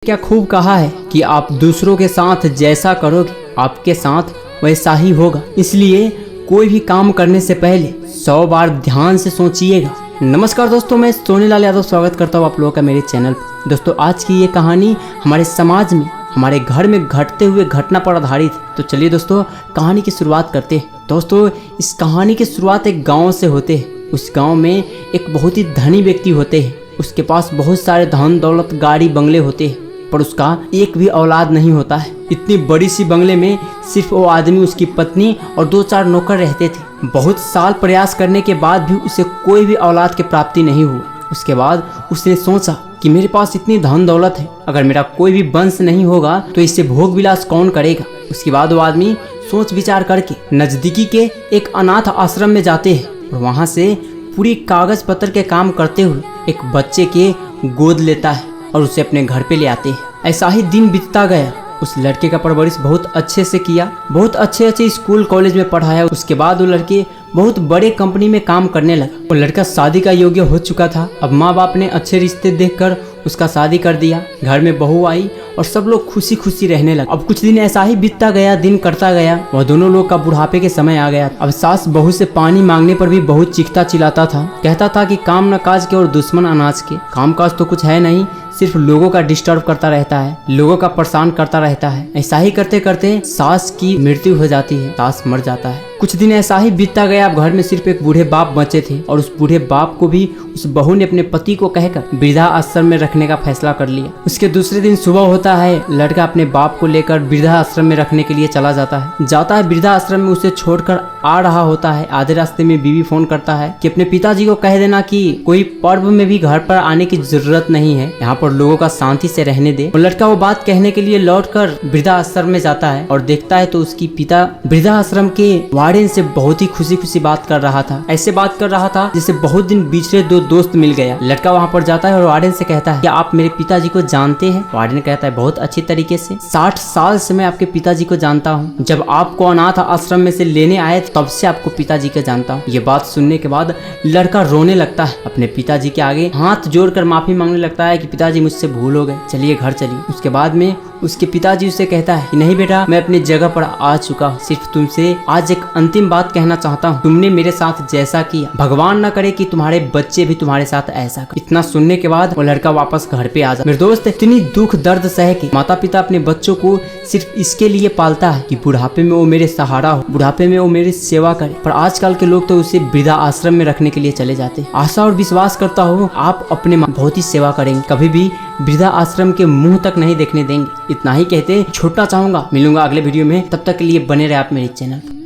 क्या खूब कहा है कि आप दूसरों के साथ जैसा करोगे आपके साथ वैसा ही होगा। इसलिए कोई भी काम करने से पहले 100 बार ध्यान से सोचिएगा। नमस्कार दोस्तों, मैं सोनीलाल यादव स्वागत करता हूँ आप लोगों का मेरे चैनल पर। दोस्तों, आज की ये कहानी हमारे समाज में, हमारे घर में घटते हुए घटना पर आधारित है। तो चलिए दोस्तों, कहानी की शुरुआत करते हैं। दोस्तों, इस कहानी की शुरुआत एक गाँव से होते है। उस गाँव में एक बहुत ही धनी व्यक्ति होते हैं। उसके पास बहुत सारे धन दौलत गाड़ी बंगले होते हैं, पर उसका एक भी औलाद नहीं होता है। इतनी बड़ी सी बंगले में सिर्फ वो आदमी, उसकी पत्नी और 2-4 नौकर रहते थे। बहुत साल प्रयास करने के बाद भी उसे कोई भी औलाद की प्राप्ति नहीं हुई। उसके बाद उसने सोचा कि मेरे पास इतनी धन दौलत है, अगर मेरा कोई भी वंश नहीं होगा तो इससे भोग विलास कौन करेगा। उसके बाद वो आदमी सोच विचार करके नजदीकी के एक अनाथ आश्रम में जाते हैं और वहाँ से पूरी कागज पत्र के काम करते हुए एक बच्चे के गोद लेता है और उसे अपने घर पे ले आते हैं। ऐसा ही दिन बीतता गया। उस लड़के का परवरिश बहुत अच्छे से किया, बहुत अच्छे स्कूल कॉलेज में पढ़ाया। उसके बाद वो लड़के बहुत बड़े कंपनी में काम करने लगा। वो लड़का शादी का योग्य हो चुका था। अब माँ बाप ने अच्छे रिश्ते देखकर उसका शादी कर दिया। घर में बहू आई और सब लोग खुशी खुशी रहने लगे। अब कुछ दिन ऐसा ही बीतता गया, दिन कटता गया। वह दोनों लोग का बुढ़ापे के समय आ गया। अब सास बहू से पानी मांगने पर भी बहुत चीखता चिल्लाता था। कहता था कि काम न काज के और दुश्मन अनाज के। काम काज तो कुछ है नहीं, सिर्फ लोगों का डिस्टर्ब करता रहता है, लोगों का परेशान करता रहता है। ऐसा ही करते करते सास की मृत्यु हो जाती है, सास मर जाता है। कुछ दिन ऐसा ही बीतता गया। अब घर में सिर्फ एक बूढ़े बाप बचे थे और उस बूढ़े बाप को भी उस बहू ने अपने पति को कहकर वृद्धा आश्रम में रखने का फैसला कर लिया। उसके दूसरे दिन सुबह होता है, लड़का अपने बाप को लेकर वृद्धा आश्रम में रखने के लिए चला जाता है। वृद्धा आश्रम में उसे छोड़कर आ रहा होता है। आधे रास्ते में बीवी फोन करता है कि अपने पिताजी को कह देना कि कोई पर्व में भी घर पर आने की जरूरत नहीं है, यहाँ पर लोगों का शांति से रहने दे। और लड़का वो बात कहने के लिए लौटकर वृद्धा आश्रम में जाता है और देखता है तो उसकी पिता वृद्धा आश्रम के वार्डन से बहुत ही खुशी खुशी बात कर रहा था। ऐसे बात कर रहा था जैसे बहुत दिन बिछड़े दो दोस्त मिल गया। लड़का वहाँ पर जाता है और वार्डन से कहता है, क्या आप मेरे पिताजी को जानते हैं? वार्डन कहता है, बहुत अच्छी तरीके से। 60 साल से मैं आपके पिताजी को जानता हूँ। जब आपको अनाथ आश्रम में से लेने आए तब से आपको पिताजी को जानता हूँ। ये बात सुनने के बाद लड़का रोने लगता है। अपने पिताजी के आगे हाथ जोड़कर माफी मांगने लगता है कि पिताजी मुझसे भूल हो गए, चलिए घर चलिए। उसके बाद में उसके पिताजी उसे कहता है कि नहीं बेटा, मैं अपनी जगह पर आ चुका हूँ, सिर्फ तुमसे आज एक अंतिम बात कहना चाहता हूँ। तुमने मेरे साथ जैसा किया, भगवान न करे कि तुम्हारे बच्चे भी तुम्हारे साथ ऐसा करें। इतना सुनने के बाद वो लड़का वापस घर पे आ जाता। मेरे दोस्त, इतनी दुख दर्द सह के माता पिता अपने बच्चों को सिर्फ इसके लिए पालता है कि बुढ़ापे में वो मेरे सहारा हो, बुढ़ापे में वो मेरी सेवा करे। पर आजकल के लोग तो उसे वृद्धा आश्रम में रखने के लिए चले जाते। आशा और विश्वास करता हूँ आप अपने बहुत ही सेवा करेंगे, कभी भी वृद्धा आश्रम के मुंह तक नहीं देखने देंगे। इतना ही कहते छोड़ना चाहूंगा। मिलूंगा अगले वीडियो में, तब तक के लिए बने रहे आप मेरे चैनल।